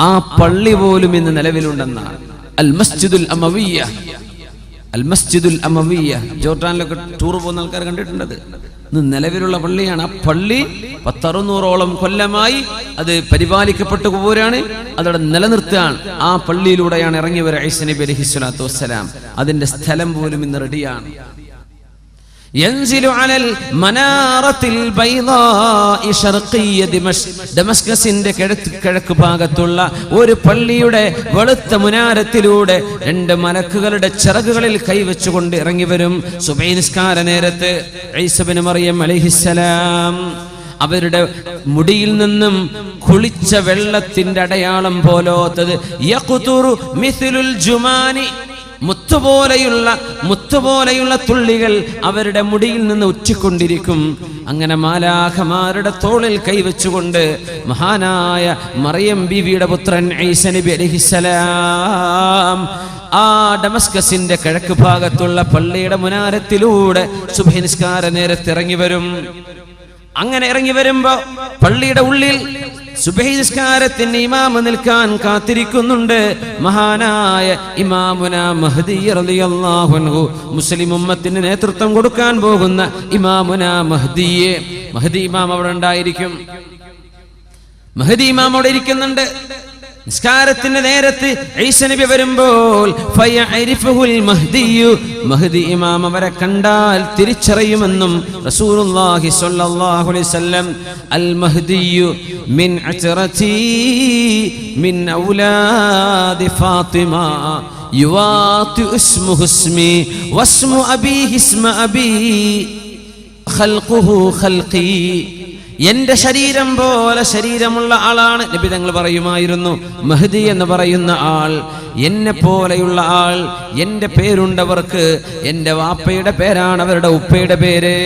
ആ പള്ളി പോലും ഇന്ന് നിലവിലുണ്ടെന്നാണ്. അൽ മസ്ജിദുൽ അമവിയ്യ, അൽ മസ്ജിദുൽ അമവിയ്യ. ജോർഡാനിലൊക്കെ ടൂർ പോകുന്ന ആൾക്കാർ കണ്ടിട്ടുണ്ടത്. ഇന്ന് നിലവിലുള്ള പള്ളിയാണ്. ആ പള്ളി 10-600ഓളം കൊല്ലമായി അത് പരിപാലിക്കപ്പെട്ടു പോരാണ്, അതവിടെ നിലനിർത്തുകയാണ്. ആ പള്ളിയിലൂടെയാണ് ഇറങ്ങി വരിക ഈസാ നബി അലൈഹിസ്സലാത്തു വസ്സലാം. അതിന്റെ സ്ഥലം പോലും ഇന്ന് റെഡിയാണ്. യൻസിലു അലൽ മനാറത്തിൽ ബൈദാഇ ശർഖിയ്യ ദമസ്കസിന്റെ കിഴക്ക് ഭാഗത്തുള്ള ഒരു പള്ളിയുടെ വെളുത്ത മുനാരത്തിലൂടെ 2 മലക്കുകളുടെ ചിറകുകളിൽ കൈവച്ചുകൊണ്ട് ഇറങ്ങി വരും. സുബഹി നിസ്കാര നേരത്ത് ഈസാ ഇബ്നു മറിയം അലൈഹിസ്സലാം അവരുടെ മുടിയിൽ നിന്നും കുളിച്ച വെള്ളത്തിന്റെ അടയാളം പോലോത്തത് യഖ്തുറു മിസ്ലുൽ ജുമാനി, മുത്തുപോലെയുള്ള തുള്ളികൾ അവരുടെ മുടിയിൽ നിന്ന് ഉറ്റിക്കൊണ്ടിരിക്കും. അങ്ങനെ മാലാഖമാരുടെ തോളിൽ കൈവച്ചുകൊണ്ട് മഹാനായ മറിയം ബീവിയുടെ പുത്രൻ ഈസാ നബി അലൈഹിസ്സലാം ആ ഡമസ്കസിന്റെ കിഴക്ക് ഭാഗത്തുള്ള പള്ളിയുടെ മുനാരത്തിലൂടെ സുബ്ഹി നിസ്കാര നേരത്ത് ഇറങ്ങി വരും. അങ്ങനെ ഇറങ്ങി വരുമ്പോ പള്ളിയുടെ ഉള്ളിൽ സുബ്ഹി നിസ്കാരത്തിന് ഇമാമ് നിൽക്കാൻ കാത്തിരിക്കുന്നുണ്ട് മഹാനായ ഇമാമുനാ മഹ്ദി റളിയല്ലാഹു അൻഹു. മുസ്ലിം ഉമ്മത്തിന് നേതൃത്വം കൊടുക്കാൻ പോകുന്ന ഇമാമുനാ മഹ്ദിയെ, മഹ്ദി ഇമാം അവിടെ ഉണ്ടായിരിക്കും. മഹ്ദി ഇമാം അവിടെ ഇരിക്കുന്നുണ്ട്. നിസ്കാരത്തിന്റെ നേരത്ത് ഈസാ നബി വരുമ്പോൾ ഫയഅരിഫുൽ മഹ്ദിയു, മഹ്ദി ഇമാം അവരെ കണ്ടാൽ തിരിച്ചറിയുമെന്നും റസൂലുള്ളാഹി സ്വല്ലല്ലാഹു അലൈഹി വസല്ലം അൽ മഹ്ദിയു മിൻ അത്റതി മിൻ ഔലാദി ഫാത്തിമ യുവാതി ഇസ്മുഹു ഇസ്മി വസ്മു അബീഹി ഇസ്മ അബീ ഖൽഖുഹു ഖൽഖി. എന്റെ ശരീരം പോലെ ശരീരമുള്ള ആളാണ്. നബി തങ്ങൾ പറയുമായിരുന്നു, മഹ്ദി എന്ന് പറയുന്ന ആൾ എന്നെ പോലെയുള്ള ആൾ. എന്റെ പേരുണ്ടവർക്ക്, എന്റെ വാപ്പയുടെ പേരാണ് അവരുടെ ഉപ്പയുടെ പേര്,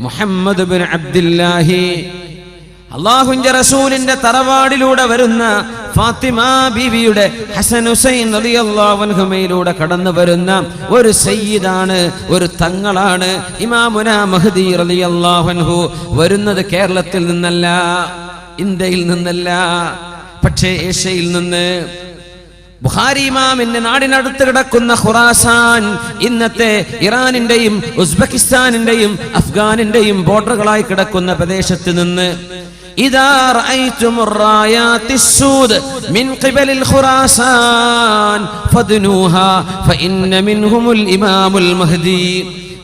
മുഹമ്മദ് ഇബ്നു അബ്ദുല്ലാഹി. അല്ലാഹുവിന്റെ റസൂലിന്റെ തറവാടിലൂടെ വരുന്ന ഫാത്തിമ ബീവിയുടെ ഹസൻ ഹുസൈൻ റളിയല്ലാഹു അൻഹുമയിലൂടെ കടന്നു വരുന്ന ഒരു സയ്യിദാണ്, ഒരു തങ്ങളാണ് ഇമാമുനാ മഹ്ദി റളിയല്ലാഹു അൻഹു. വരുന്നത് കേരളത്തിൽ നിന്നല്ല, ഇന്ത്യയിൽ നിന്നല്ല, പക്ഷേ ഏഷ്യയിൽ നിന്ന്. ബുഖാരി ഇമാമിന്റെ നാടിനടുത്ത് കിടക്കുന്ന ഖുറാസാൻ, ഇന്നത്തെ ഇറാനിന്റെയും ഉസ്ബെക്കിസ്ഥാനിന്റെയും അഫ്ഗാനിന്റെയും ബോർഡറുകളായി കിടക്കുന്ന പ്രദേശത്ത് നിന്ന് ഇദാ റഅയ്തുമുർ റായാത്തിസ്സൂദ് മിൻ ഖിബലിൽ ഖുറാസാൻ ഫദ്നൂഹാ ഫഇന്ന മിൻഹുമുൽ ഇമാമുൽ മഹ്ദി.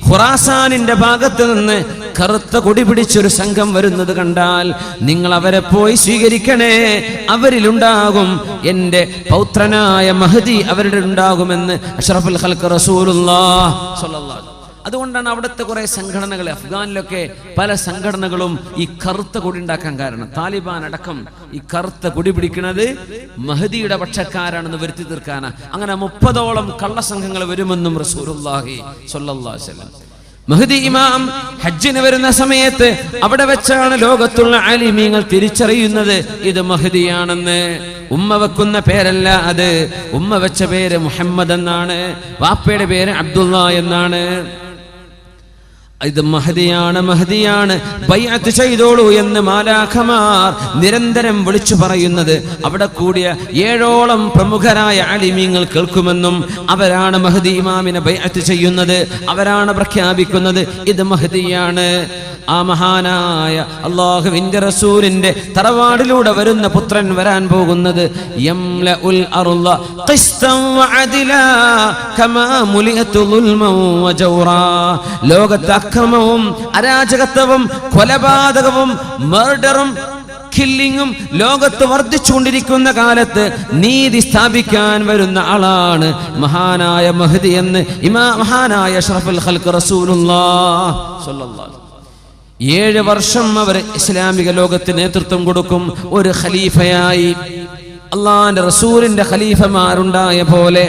ഖുറാസാനിന്റെ ഭാഗത്ത് നിന്ന് കറുത്ത കൊടി പിടിച്ചൊരു സംഘം വരുന്നത് കണ്ടാൽ നിങ്ങൾ അവരെ പോയി സ്വീകരിക്കണേ, അവരിലുണ്ടാകും എന്റെ പൗത്രനായ മഹ്ദി, അവരുടെ ഉണ്ടാകുമെന്ന് അഷ്റഫുൽ ഖൽഖ് റസൂലുള്ളാഹ് സ്വല്ലല്ലാഹു അലൈഹി. അതുകൊണ്ടാണ് അവിടുത്തെ കുറെ സംഘടനകൾ, അഫ്ഗാനിലൊക്കെ പല സംഘടനകളും ഈ കറുത്ത കൊടി ഉണ്ടാക്കാൻ കാരണം. താലിബാൻ അടക്കം ഈ കറുത്ത കൊടി പിടിക്കുന്നത് മഹ്ദിയുടെ പക്ഷക്കാരാണെന്ന് വരുത്തി തീർക്കാനാ. അങ്ങനെ 30ഓളം കള്ളസംഘങ്ങൾ വരുമെന്നും റസൂലുള്ളാഹി സ്വല്ലല്ലാഹു അലൈഹി വസല്ലം. മഹ്ദി ഇമാം ഹജ്ജിന് വരുന്ന സമയത്ത് അവിടെ വെച്ചാണ് ലോകത്തുള്ള ആലിമീങ്ങൾ തിരിച്ചറിയുന്നത് ഇത് മഹ്ദിയാണെന്ന്. ഉമ്മ വെക്കുന്ന പേരല്ല അത്, ഉമ്മ വെച്ച പേര് മുഹമ്മദ് എന്നാണ്, വാപ്പയുടെ പേര് അബ്ദുള്ള എന്നാണ്. ഇത് മഹ്ദിയാണ്, മഹ്ദിയാണ്, ബൈഅത്ത് ചെയ്തോളൂ എന്ന് മാലാഖമാർ നിരന്തരം വിളിച്ചു പറയുന്നത് അവിടെ കൂടിയ 7ഓളം പ്രമുഖരായ ആലിമീങ്ങൾ കേൾക്കുമെന്നും അവരാണ് മഹ്ദി ഇമാമിനെ ബൈഅത്ത് ചെയ്യുന്നത്, അവരാണ് പ്രഖ്യാപിക്കുന്നത് ഇത് മഹ്ദിയാണ്. ആ മഹാനായ അല്ലാഹുവിന്റെ റസൂലിന്റെ തറവാടിലൂടെ വരുന്ന പുത്രൻ വരാൻ പോകുന്നത് യംലഉൽ അർള ഖിസ്തൻ വഅദിലാ കമാ മുലിഅതു ദുൽമൻ വജൗറാ. ലോകത്ത് അക്രമവും അരാജകത്വവും കൊലപാതകവും മർഡറും കില്ലിങ്ങും ലോകത്ത് വർദ്ധിച്ചുകൊണ്ടിരിക്കുന്ന കാലത്ത് നീതി സ്ഥാപിക്കാൻ വരുന്ന ആളാണ് മഹാനായ മഹ്ദി എന്ന് മഹാനായ അഷ്റഫുൽ ഖൽഖ് റസൂലുള്ളാഹി സ്വല്ലല്ലാഹു അലൈഹി. 7 വർഷം അവർ ഇസ്ലാമിക ലോകത്തിന് നേതൃത്വം കൊടുക്കും. ഒരു ഖലീഫയായി, അള്ളാന്റെ റസൂലിന്റെ ഖലീഫമാരുണ്ടായ പോലെ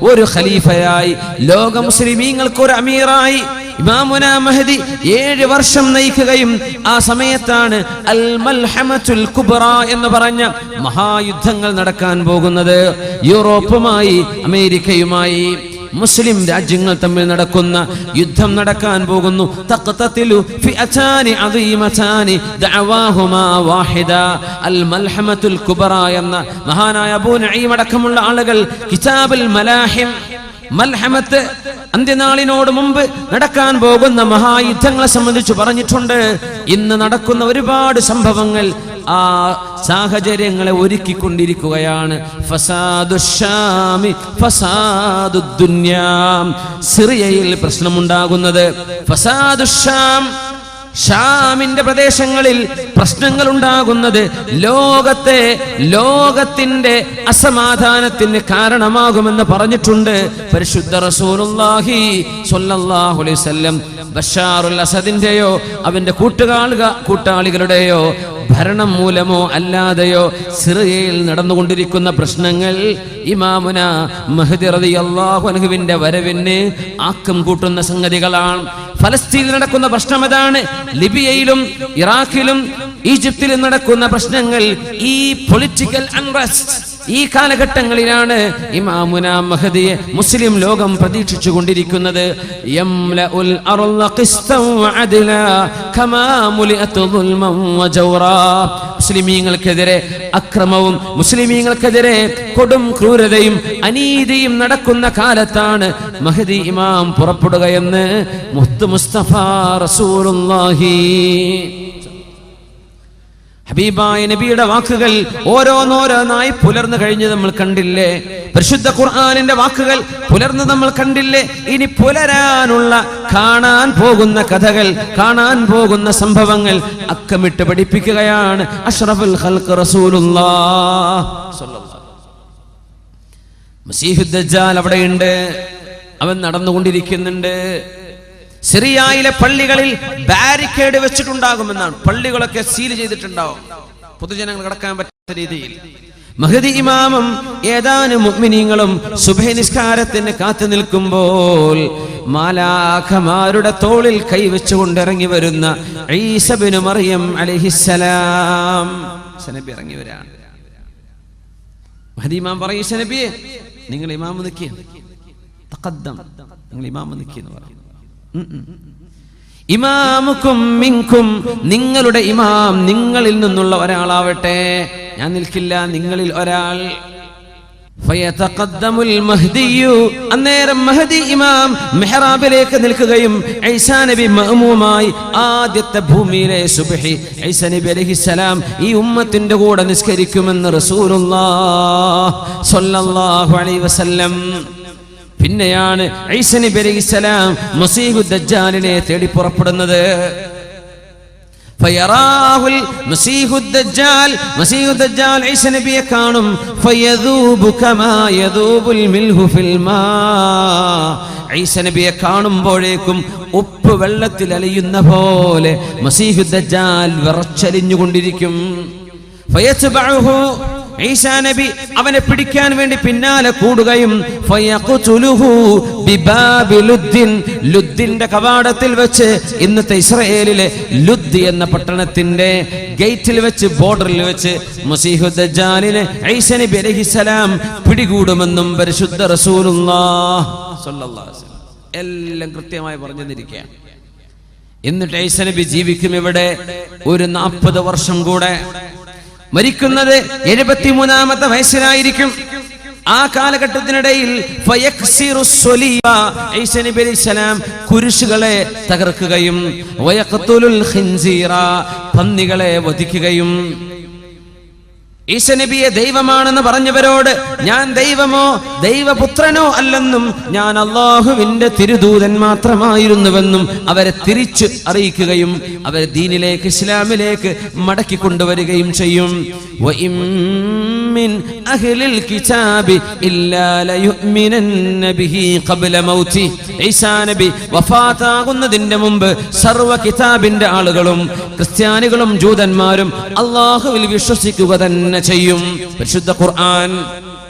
ഒരു ഖലീഫയായി, ലോക മുസ്ലിമീങ്ങൾക്ക് ഒരു അമീറായി ഇമാമുനാ മഹ്ദി 7 വർഷം നയിക്കുകയും ആ സമയത്താണ് അൽ മൽഹമത്തുൽ കുബ്ര എന്ന് പറഞ്ഞ മഹായുദ്ധങ്ങൾ നടക്കാൻ പോകുന്നത്. യൂറോപ്പുമായി, അമേരിക്കയുമായി. മുസ്ലിം രാജ്യങ്ങൾ തമ്മിൽ നടക്കുന്ന യുദ്ധം നടക്കാൻ പോകുന്നു. തഖ്തതിലു ഫിഅതാനി അദീമതാനി ദഅവാഹുമാ വാഹിദ. അൽ മൽഹമത്തുൽ കുബ്ര എന്ന മഹാനായ അബൂ നഈം അടക്കമുള്ള ആളുകൾ കിതാബുൽ മലാഹിം, മൽഹമത്ത് അന്ത്യനാളിനോട് മുമ്പ് നടക്കാൻ പോകുന്ന മഹായുദ്ധങ്ങളെ സംബന്ധിച്ച് പറഞ്ഞിട്ടുണ്ട്. ഇന്ന് നടക്കുന്ന ഒരുപാട് സംഭവങ്ങൾ ആ സാഹചര്യങ്ങളെ ഒരുക്കിക്കൊണ്ടിരിക്കുകയാണ്. ഫസാദുശ്ശാമി ഫസാദുദ്ദുന്യാ, സിറിയയിൽ പ്രശ്നമുണ്ടാകുന്നത്. ഫസാദുശ്ശാം, ഷാമിന്റെ പ്രദേശങ്ങളിൽ പ്രശ്നങ്ങൾ ഉണ്ടാകുന്നത് ലോകത്തിന്റെ അസമാധാനത്തിന് കാരണമാകുമെന്ന് പറഞ്ഞിട്ടുണ്ട് പരിശുദ്ധ റസൂലുള്ളാഹി സ്വല്ലല്ലാഹു അലൈഹി വസല്ലം. ബഷാറുൽ അസദിന്റെയോ അവന്റെ കൂട്ടാളികളുടെയോ ഭരണം മൂലമോ അല്ലാതെയോ സിറിയയിൽ നടന്നുകൊണ്ടിരിക്കുന്ന പ്രശ്നങ്ങൾ ഇമാമുന മഹ്ദി റളിയല്ലാഹു അൻഹുവിന്റെ വരവിന് ആക്കം കൂട്ടുന്ന സംഗതികളാണ്. ഫലസ്തീനിൽ നടക്കുന്ന പ്രശ്നം അതാണ്. ലിബിയയിലും ഇറാഖിലും ഈജിപ്തിലും നടക്കുന്ന പ്രശ്നങ്ങൾ, ഈ പൊളിറ്റിക്കൽ അൺറസ്റ്റ്, ഈ കാലഘട്ടങ്ങളിലാണ് ഇമാമുന മഹദിയെ മുസ്ലിം ലോകം പ്രതീക്ഷിച്ചു കൊണ്ടിരിക്കുന്നത്. യംലഉൽ അർള ഖിസ്തൻ വഅദ്ല കമാ മുലിഅത് ദുൽമൻ വജൗറാ. മുസ്ലിമീങ്ങൾക്കെതിരെ അക്രമവും മുസ്ലിമീങ്ങൾക്കെതിരെ കൊടും ക്രൂരതയും അനീതിയും നടക്കുന്ന കാലത്താണ് മഹദി ഇമാം പുറപ്പെടുകയെന്ന് മുഹമ്മദ് മുസ്തഫ റസൂലുള്ളാഹി. ഹബീബായ നബിയുടെ വാക്കുകൾ ഓരോന്നോരോന്നായി പുലർന്നു കഴിഞ്ഞ് നമ്മൾ കണ്ടില്ലേ? പരിശുദ്ധ ഖുർആനിന്റെ വാക്കുകൾ പുലർന്ന് നമ്മൾ കണ്ടില്ലേ? ഇനി പുലരാനുള്ള, കാണാൻ പോകുന്ന കഥകൾ, കാണാൻ പോകുന്ന സംഭവങ്ങൾ അക്കമിട്ട് പഠിപ്പിക്കുകയാണ് അഷ്റഫുൽ ഖൽഖ് റസൂലുള്ളാഹ് സ്വല്ലല്ലാഹു. മസീഹുദ് ദജ്ജാൽ അവിടെയുണ്ട്, അവൻ നടന്നുകൊണ്ടിരിക്കുന്നുണ്ട്. സിറിയയിലെ പള്ളികളിൽ ബാരിക്കേഡ് വെച്ചിട്ടുണ്ടാകുമെന്നാണ്. പള്ളികളൊക്കെ സീൽ ചെയ്തിട്ടുണ്ടാവും, പൊതുജനങ്ങൾ കടക്കാൻ പറ്റാത്ത രീതിയിൽ. മഹദി ഇമാമും ഏതാനും മുഅ്മിനീങ്ങളും സുബ്ഹി നിസ്കാരത്തിന് കാത്തു നിൽക്കുമ്പോൾ മാലാഖമാരുടെ തോളിൽ കൈവച്ചുകൊണ്ട് ഇറങ്ങി വരുന്ന ഈസ ഇബ്നു മറിയം അലൈഹിസ്സലാം നബി ഇറങ്ങി വരാണ്. മഹദി ഇമാം പറയും, ഈസ നബിയെ നിങ്ങൾ ഇമാം നിൽക്കുക, തഖദ്ദം, നിങ്ങൾ ഇമാം നിൽക്കുക എന്ന് പറയും. ഇമാമുക്കും മിൻകും, നിങ്ങളുടെ ഇമാം നിങ്ങളിൽ നിന്നുള്ള ഒരാളാവട്ടെ, ഞാൻ നിൽക്കില്ല, നിങ്ങളിൽ ഒരാൾ. ഫയതഖദ്ദമുൽ മഹ്ദിയു, അന്നേരം മഹദി ഇമാം മിഹ്റാബിലേക്ക് നിൽക്കുകയും ഈസാ നബി മഅ്മൂമായി ആദ്യത്തെ ഭൂമിയിലെ സുബ്ഹി ഈസാ നബി അലൈഹിസ്സലാം ഈ ഉമ്മത്തിന്റെ കൂടെ നിസ്കരിക്കുമെന്ന് റസൂലുള്ളാഹ് സ്വല്ലല്ലാഹു അലൈഹി വസല്ലം. പിന്നെയാണ് ഈസാ നബി അലൈഹിസ്സലാം മസീഹുദ് ദജ്ജാലിനെ തേടി പുറപ്പെടുന്നത്. ഫയറാഹുൽ മസീഹുദ് ദജ്ജാൽ, മസീഹുദ് ദജ്ജാൽ ഈസാ നബിയെ കാണും. ഫയദൂബു കമാ യദൂബുൽ മിൽഹു ഫിൽ മാ, ഈസാ നബിയെ കാണുമ്പോഴേക്കും ഉപ്പ് വെള്ളത്തിൽ അലിയുന്ന പോലെ മസീഹുദ് ദജ്ജാൽ വിറച്ചലിഞ്ഞുകൊണ്ടിരിക്കും. ഫയത്ബഉഹു, ഈസാ നബി അവനെ പിടിക്കാൻ വേണ്ടി പിന്നാലെ കൂടുകയും ഫയഖ്തുലുഹു ബിബാബി ലുദ്ദിൻ, ലുദ്ദിന്റെ കവാടത്തിൽ വെച്ച്, ഇന്നത്തെ ഇസ്രായേലിലെ ലുദ് എന്ന പട്ടണത്തിന്റെ ഗേറ്റിൽ വെച്ച്, ബോർഡറിൽ വെച്ച് മസീഹുദ് ദജ്ജാലിനെ ഈസാ നബി അലൈഹിസ്സലാം പിടികൂടുമെന്നും പരിശുദ്ധ റസൂലുള്ളാഹ് സ്വല്ലല്ലാഹു അലൈഹി വസല്ലം എല്ലാം കൃത്യമായി പറഞ്ഞു തന്നിരിക്കുകയാണ്. എന്നിട്ട് ഈസാ നബി ജീവിക്കും ഇവിടെ ഒരു 40 വർഷം കൂടെ. മരിക്കുന്നത് 73-ാമത്തെ വയസ്സിലായിരിക്കും. ആ കാലഘട്ടത്തിനിടയിൽ ഈസാ നബി അലൈഹിസ്സലാം കുരിശുകളെ തകർക്കുകയും വയഖ്തുലുൽ ഖിൻസീറ, പന്നികളെ വധിക്കുകയും. ഈസാ നബിയെ ദൈവമാണെന്ന് പറഞ്ഞവരോട് ഞാൻ ദൈവമോ ദൈവപുത്രനോ അല്ലെന്നും ഞാൻ അല്ലാഹുവിന്റെ തിരുദൂതൻ മാത്രമായിരുന്നുവെന്നും അവരെ തിരിച്ച് അറിയിക്കുകയും അവരെ ദീനിലേക്ക്, ഇസ്ലാമിലേക്ക് മടക്കി കൊണ്ടുവരികയും ചെയ്യും. വഇമ്മിൻ അഹ്ലിൽ കിതാബി ഇല്ലാ ലയുഅ്മിനന്ന ബിഹി ഖബ്ല മൗതി, ഈസാ നബി വഫാത്താകുന്നതിന്റെ മുമ്പ് സർവ്വ കിതാബിന്റെ ആളുകളും ക്രിസ്ത്യാനികളും ജൂതന്മാരും അല്ലാഹുവിൽ വിശ്വസിക്കുക തന്നെ ചെയ്യും. പരിശുദ്ധ ഖുർആൻ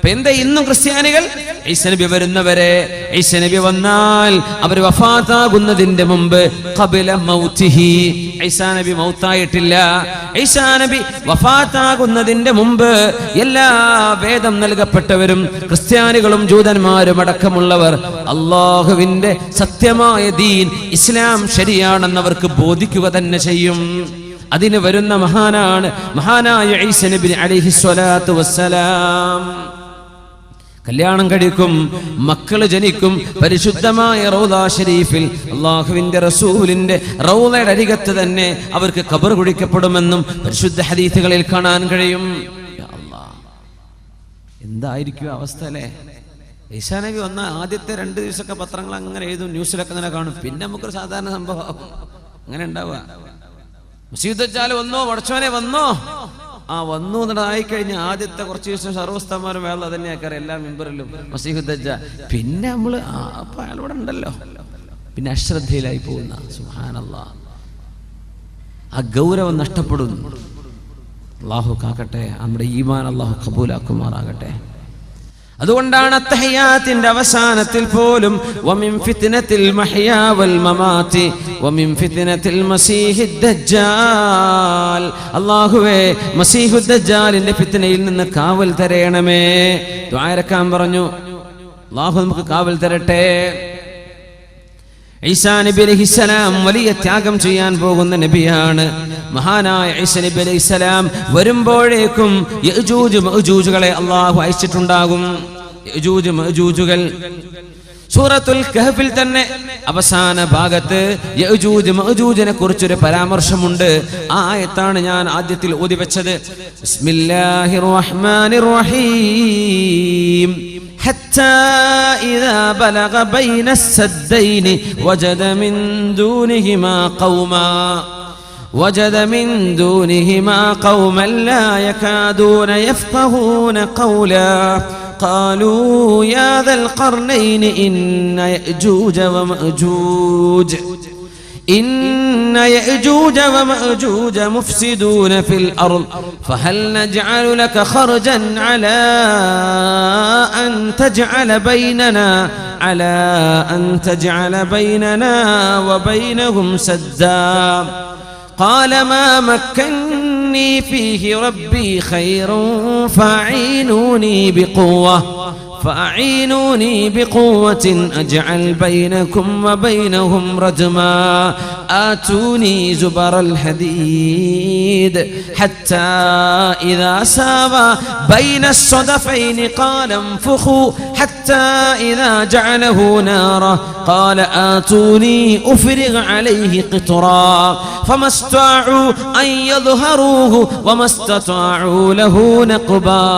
അപ്പൊ എന്താ ഇന്നും ക്രിസ്ത്യാനികൾ ഈസാ നബി വരുന്നവരെ, ഈസാ നബി വന്നാൽ അവർ വഫാത്താകുന്നതിന്റെ മുമ്പ് ഖബല മൗതിഹി, ഈസാ നബി മൗത്തായിട്ടില്ല, ഈസാ നബി വഫാത്താകുന്നതിന്റെ മുമ്പ് എല്ലാ വേദം നൽകപ്പെട്ടവരും ക്രിസ്ത്യാനികളും ജൂതന്മാരും അടക്കമുള്ളവർ അല്ലാഹുവിന്റെ സത്യമായ ദീൻ ഇസ്ലാം ശരിയാണെന്നവർക്ക് ബോധിക്കുക തന്നെ ചെയ്യും. അതിന് വരുന്ന മഹാനായ ഈസാ നബി അലൈഹി സ്വലാത്തു വസ്സലാം. കല്യാണം കഴിക്കും, മക്കള് ജനിക്കും, പരിശുദ്ധമായ റൗള ഷരീഫിൽ അല്ലാഹുവിന്റെ റസൂലിന്റെ റൗളയുടെ അരികത്ത് തന്നെ അവർക്ക് ഖബർ കുഴിക്കപ്പെടുമെന്നും പരിശുദ്ധ ഹദീസുകളിൽ കാണാൻ കഴിയും. യാ അല്ലാഹ്, എന്തായിരിക്കും അവസ്ഥ അല്ലേ? ഈസാ നബി വന്ന ആദ്യത്തെ 2 ദിവസമൊക്കെ പത്രങ്ങൾ അങ്ങനെ എഴുതും, ന്യൂസിലൊക്കെ അങ്ങനെ കാണും. പിന്നെ നമുക്കൊരു സാധാരണ സംഭവം അങ്ങനെ ഉണ്ടാവുക. മസീഹ് ദജ്ജാൽ വന്നോ, പടച്ചോനെ വന്നോ, വന്നു എന്നതായിക്കഴിഞ്ഞാൽ ആദ്യത്തെ കുറച്ച് ദിവസം സർവ്വസ്ഥമാരും വേള തന്നെയാക്കാറ് എല്ലാ മെമ്പറിലും മസീഹ് ദജ്ജാൽ. പിന്നെ നമ്മള് അപ്പൊ അയാളിവിടെ ഉണ്ടല്ലോ, പിന്നെ അശ്രദ്ധയിലായി പോകുന്ന. സുബ്ഹാനല്ലാഹ്, ആ ഗൗരവം നഷ്ടപ്പെടുന്നു. അല്ലാഹു കാക്കട്ടെ, നമ്മുടെ ഈമാൻ അല്ലാഹു ഖബൂലാക്കുമാറാകട്ടെ. അതുകൊണ്ടാണ് അത്തഹിയാത്തിന്റെ അവസാനത്തിൽ പോലും വമിൻ ഫിത്നത്തിൽ മഹ്യാ വൽ മമാതി വമിൻ ഫിത്നത്തിൽ മസീഹിദ് ദജ്ജാൽ, അല്ലാഹുവേ മസീഹുദ് ദജ്ജാലിന്റെ ഫിത്നയിൽ നിന്ന് കാവൽ തരയണമേ. ദുആ ഇറക്കാൻ പറഞ്ഞു. അല്ലാഹു നമുക്ക് കാവൽ തരട്ടെ. ഈസാ നബി അലൈഹിസ്സലാം വലിയ ത്യാഗം ചെയ്യാൻ പോകുന്ന നബിയാണ്. മഹാനായ ഈസാ നബി അലൈഹിസ്സലാം വരുമ്പോഴേക്കും യഅജൂജ് മഅജൂജുകളെ അല്ലാഹു അയച്ചിട്ടുണ്ടാകും. യഅജൂജ് മഅജൂജുകൾ സൂറത്തുൽ കഹ്ഫിൽ തന്നെ അവസാന ഭാഗത്ത് യഅജൂജ് മഅജൂജിനെ കുറിച്ചൊരു പരാമർശമുണ്ട്. ആ ആയത്താണ് ഞാൻ ആദ്യത്തിൽ ഓതി വെച്ചത്. ബിസ്മില്ലാഹിർ റഹ്മാനിർ റഹീം. حتى إذا بلغ بين السدين وجد من دونهما قوما لا يكادون يفقهون قولا قالوا يا ذا القرنين إن يأجوج ومأجوج مفسدون في الأرض فهل نجعل لك خرجا على أن تجعل بيننا وبينهم سدا قال ما مكني فيه ربي خير فأعينوني بقوة أجعل بينكم وبينهم رجما آتوني زبر الحديد حتى إذا ساوى بين الصدفين قال انفخوا حتى إذا جعله نارا قال آتوني أفرغ عليه قطرا فما استطاعوا أن يظهروه وما استطاعوا له نقبا